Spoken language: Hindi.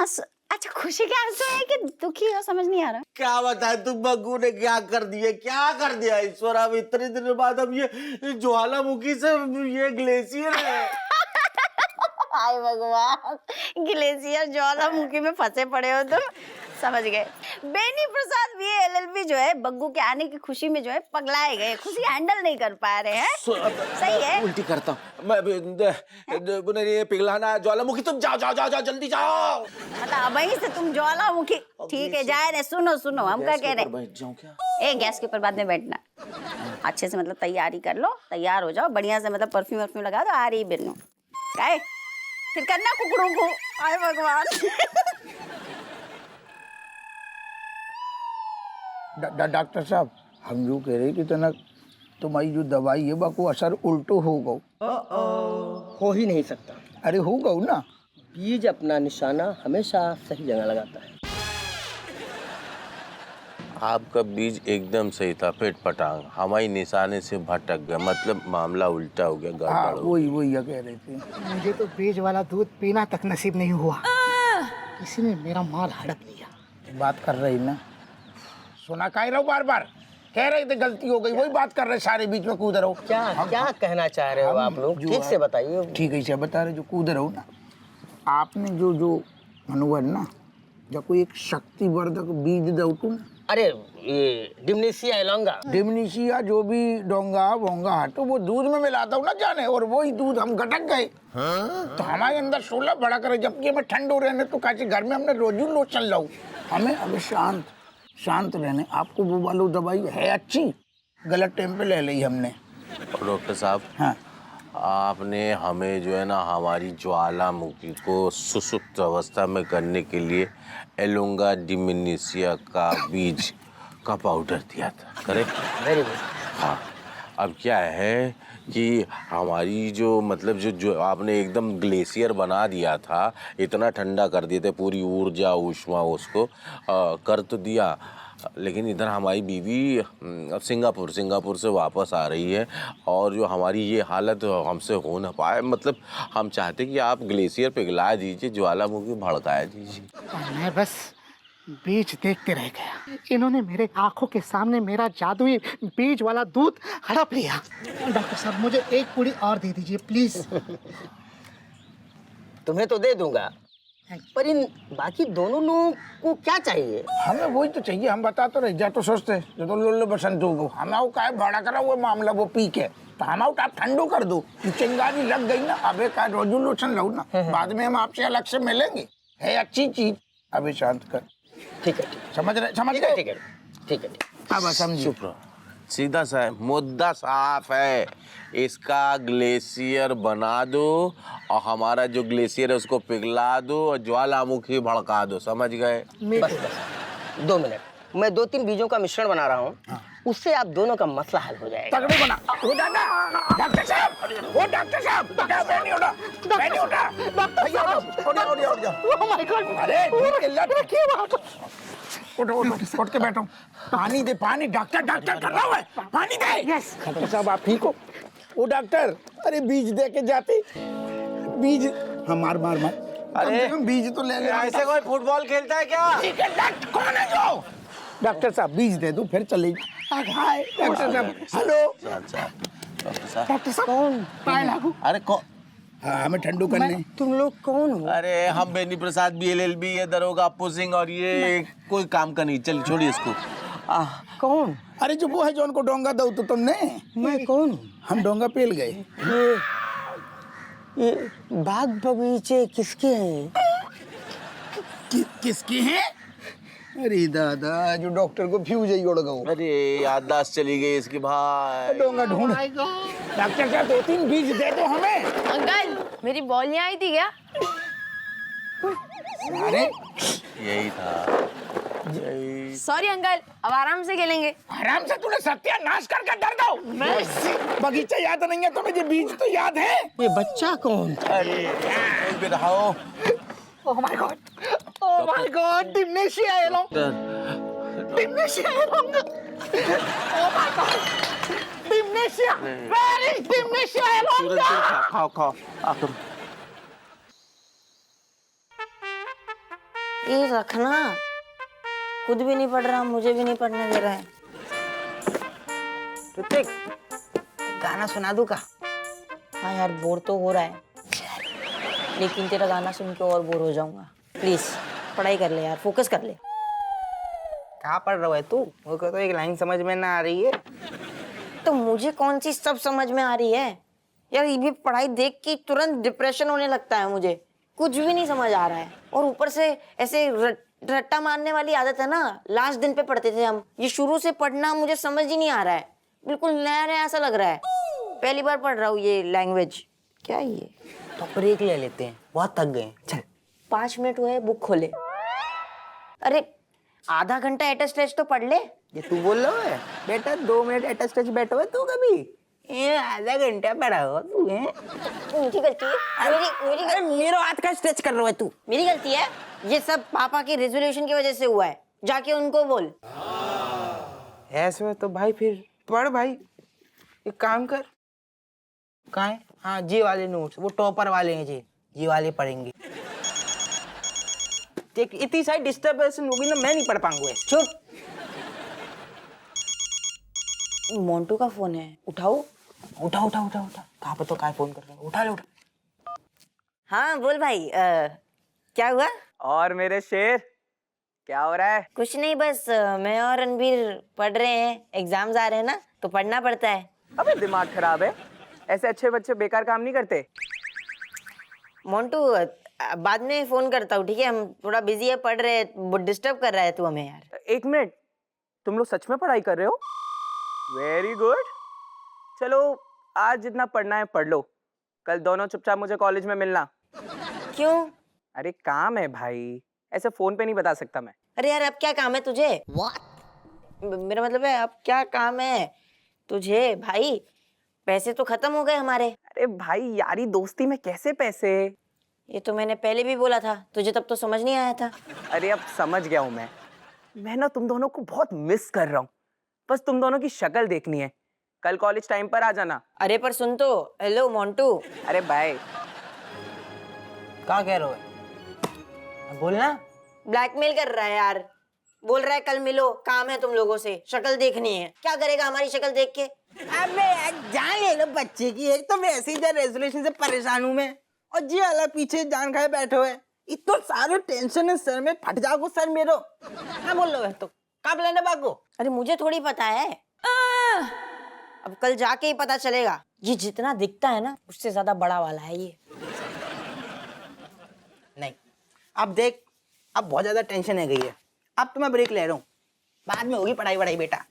आंसू, अच्छा खुशी के आंसू है कि दुखी हो, समझ नहीं आ रहा। क्या बताए तुम, बग्गू ने क्या कर दिया, क्या कर दिया ईश्वर। अब इतने दिनों बाद अब ये ज्वालामुखी से ये ग्लेशियर है। हाय भगवान, ग्लेशियर ज्वालामुखी में फंसे पड़े हो तुम, समझ गए। बेनी प्रसाद भी एलएलबी जो है बग्गू के आने की खुशी में जो है पगलाए गए, खुशी हैंडल नहीं कर पा रहे हैं। सही है, उल्टी करता हूँ मैं, ये पिघलाना ज्वालामुखी। तुम जाओ जाओ जाओ जाओ, जल्दी जाओ। मतलब वहीं से तुम ज्वालामुखी, ठीक है जाए रहे। सुनो सुनो, हम क्या कह रहे हैं, बैठ जाऊं क्या? ए गैस के ऊपर बाद में बैठना, अच्छे से मतलब तैयारी कर लो, तैयार हो जाओ बढ़िया से, मतलब परफ्यूम वर्फ्यूम लगा दो, आ रही बिन्नू काय फिर करना कुकड़ों को। आए भगवान। डॉक्टर साहब, हम यूँ कह रहे कि तना तुम्हारी जो दवाई है वो असर उल्टो हो गो। हो ही नहीं सकता। अरे हो गो ना। बीज अपना निशाना हमेशा सही जगह लगाता है। आपका बीज एकदम सही था, पेट पटांग हमारी निशाने से भटक गया, मतलब मामला उल्टा हो गया, गड़बड़ हो गया। वही कह रहे थे। मुझे तो बीज वाला दूध पीना तक नसीब नहीं हुआ, किसी ने मेरा माल हड़प लिया। बात कर रही ना, सुना कह रहा हूँ, बार बार कह रहे थे गलती हो गई, वही बात कर रहे सारे, बीच में कूद रहे हो। क्या कहना चाह रहे हो आप लोग, ठीक से बताइए। ठीक है, बता रहे जो कूद रहे हो ना, आपने जो मनोवर ना, जब कोई एक शक्तिवर्धक बीज दो तुम। अरे ये डिमनीशिया एलोंगा, डिमनीशिया जो भी डोंगा वोंगा हटो, वो दूध में मिलाता हूँ ना जाने, और वही दूध हम गटक गए। तो हमारे अंदर 16 बड़ा करे, जबकि हमें ठंड हो रहे तो काची घर में हमने रोजू लोचन लाऊ। हमें अब शांत रहने। आपको वो वाली दवाई है अच्छी, गलत टाइम पे ले ली हमने। डॉक्टर साहब, हाँ, आपने हमें जो है ना हमारी ज्वालामुखी को सुसुप्त अवस्था में करने के लिए एलोंगा डिमिनिशिया का बीज का पाउडर दिया था, करेक्ट? Very good. हाँ, अब क्या है कि हमारी जो मतलब जो आपने एकदम ग्लेशियर बना दिया था, इतना ठंडा कर दिए थे, पूरी ऊर्जा ऊष्मा उसको कर तो दिया, लेकिन इधर हमारी बीवी अब सिंगापुर से वापस आ रही है, और जो हमारी ये हालत हमसे हो ना पाए, मतलब हम चाहते कि आप ग्लेशियर पिघला दीजिए, ज्वालामुखी भड़काया दीजिए। मैं बस बीज देखते रह गया, इन्होंने मेरे आंखों के सामने मेरा जादुई बीज वाला दूध हड़प लिया। डॉक्टर साहब, मुझे एक पूरी और दे दीजिए प्लीज। तुम्हें तो दे दूंगा, पर इन बाकी दोनों लोगों को क्या चाहिए? हमें वही तो चाहिए, हम बता तो रह जा तो सोचते जो तो लोल्लो बसंत हो हमें वो का भाड़ा करा हुआ मामला, वो पी के तो हम आप ठंडो कर दो, चिंगारी लग गई ना, अबे का रोजू लोचन लो ना, बाद में हम आपसे अलग से मिलेंगे, है अच्छी चीज, अभी शांत कर। ठीक है, समझ रहे? ठीक है। अब समझिए, सीधा सा है, मुद्दा साफ है, इसका ग्लेशियर बना दो और हमारा जो ग्लेशियर है उसको पिघला दो और ज्वालामुखी भड़का दो, समझ गए? बस 2 मिनट, मैं 2-3 बीजों का मिश्रण बना रहा हूँ, उससे आप दोनों का मसला हल हो जाएगा। तगड़े बना। ओ डॉक्टर साहब, बैठी उठा, भैया उठ जा। ओह माय गॉड, अरे रखिए वहाँ पर, उठ के बैठो, पानी दे, पानी, डॉक्टर कर रहा है, पानी दे। यस डॉक्टर साहब आप ठीक हो? ओ डॉक्टर, अरे बीज दे के जाते, बीज हम मार अरे बीज तो ले ले। ऐसे कोई फुटबॉल खेलता है क्या? कौन है जो? डॉक्टर साहब बीज दे दो, फिर चलेगी। हाय डॉक्टर साहब, हेलो डॉक्टर साहब, कौन पाए लागू? अरे हाँ, हमें ठंडू करने। तुम लोग कौन हो? अरे हम बेनी प्रसाद BLLB है, दरोगा अप्पू सिंह, और ये कोई काम का नहीं, चल छोड़िए इसको। कौन? अरे जो वो है जो उनको डोंगा दो तो तुमने। मैं कौन हूँ? हम डोंगा पेल गए। ये बाग बगीचे किसके हैं? किसके हैं? अरे दादा, जो डॉक्टर को फ्यूज ही उड़ गया। अरे याददाश्त चली गई इसकी भाई। डोंगा ढूंढ। डॉक्टर साहब 2-3 बीज दे दो हमें। अंकल, मेरी बॉल यहाँ आई थी क्या? अरे यही था, सॉरी अंकल, अब आराम से खेलेंगे। आराम से, तूने सत्यानाश करके डर दो। बगीचा याद नहीं है तुम्हें, ये बीज तो याद है। ये बच्चा कौन? अरे बिठाओ। Oh my god, oh my god, डिमनीशिया एलोंगा, डिमनीशिया एलोंगा, ओह माय गॉड, डिमनीशिया, वेरी डिमनीशिया एलोंगा। खाओ आकर। ये रखना, खुद भी नहीं पढ़ रहा, मुझे भी नहीं पढ़ने दे रहा है। ऋतिक, गाना सुना दूं का? हाँ यार, बोर तो हो रहा है, लेकिन तेरा गाना सुन के और बोर हो जाऊंगा। प्लीज पढ़ाई कर ले यार, फोकस कर ले। कहाँ पढ़ रहा है तू? मुझको तो एक लाइन समझ में ना आ रही है। तो मुझे कौन सी सब समझ में आ रही है यार, ये भी पढ़ाई देख के तुरंत डिप्रेशन होने लगता है मुझे। कुछ भी नहीं समझ आ रहा है, और ऊपर से ऐसे रट्टा मारने वाली आदत है ना। लास्ट दिन पे पढ़ते थे हम, ये शुरू से पढ़ना मुझे समझ ही नहीं आ रहा है, बिल्कुल नया नया ऐसा लग रहा है। पहली बार पढ़ रहा हूँ ये लैंग्वेज। क्या है ये? तो ब्रेक ले लेते हैं, बहुत थक गए हैं। चल 5 मिनट हुए बुक खोले। अरे आधा घंटा एटस्टेज तो पढ़ ले। ये तू बोल रहा है? बेटा 2 मिनट एटस्टेज बैठो है तू कभी? ये आधा घंटा पढ़ा हो तू है? मेरी गलती है, मेरी अरे मेरा हाथ का स्ट्रेच कर रहा है तू। मेरी गलती है। ये सब पापा की रेजोल्यूशन की वजह से हुआ है, जाके उनको बोल। ऐसे में तो भाई फिर पढ़ भाई, एक काम कर। कहाँ है? हाँ जी वाले नोट्स, वो टॉपर वाले हैं जी वाले पढ़ेंगे। देख इतनी सारी डिस्टर्बेंस होगी ना, मैं नहीं पढ़ पाऊंगा। चुप। मोंटू का फोन है, उठाओ। उठा उठा उठा उठा, कहाँ पर तो काय फोन कर रहा है? उठा ले उठा। हाँ बोल भाई, क्या हुआ? और मेरे शेर, क्या हो रहा है? कुछ नहीं, बस मैं और रणबीर पढ़ रहे हैं, एग्जाम्स आ रहे हैं ना, तो पढ़ना पड़ता है। अबे दिमाग खराब है, ऐसे अच्छे बच्चे बेकार काम नहीं करते। मोंटू बाद में फोन करता हूँ, ठीक है? हम थोड़ा बिजी है, पढ़ रहे हैं, डिस्टर्ब कर रहा है तू हमें यार। 1 मिनट, तुम लोग सच में पढ़ाई कर रहे हो? Very good. चलो आज जितना पढ़ना है पढ़ लो, कल दोनों चुपचाप मुझे कॉलेज में मिलना। क्यों? अरे काम है भाई, ऐसे फोन पे नहीं बता सकता मैं। अरे यार अब क्या काम है तुझे? मेरा मतलब है अब क्या काम है तुझे भाई? पैसे तो खत्म हो गए हमारे। अरे भाई यारी दोस्ती में कैसे पैसे? ये तो मैंने पहले भी बोला था तुझे, तब तो समझ नहीं आया था। अरे अब समझ गया हूँ मैं ना तुम दोनों को बहुत मिस कर रहा हूँ। बस तुम दोनों की शक्ल देखनी है, कल कॉलेज टाइम पर आ जाना। अरे पर सुन तो, हेलो मोंटू। अरे बाय। क्या कह रहे हो? बोलना। ब्लैकमेल कर रहा है यार, बोल रहा है कल मिलो, काम है तुम लोगों से, शक्ल देखनी है। क्या करेगा हमारी शक्ल देख के? अबे यार जान ले लो बच्चे की, एक तो वैसे ही रेजोल्यूशन से परेशान हूँ मैं, और जी वाला पीछे जान खाए बैठे हुए। इतना सारे टेंशन है सर में, फट जाओ सर मेरो। क्या बोल रहे हो तो? कब लेने बागो? अरे मुझे थोड़ी पता है, अब कल जाके ही पता चलेगा। ये जितना दिखता है ना, उससे ज्यादा बड़ा वाला है ये। नहीं, अब देख, अब बहुत ज्यादा टेंशन है गई है, अब तो मैं ब्रेक ले रहा हूँ, बाद में होगी पढ़ाई वढ़ाई बेटा।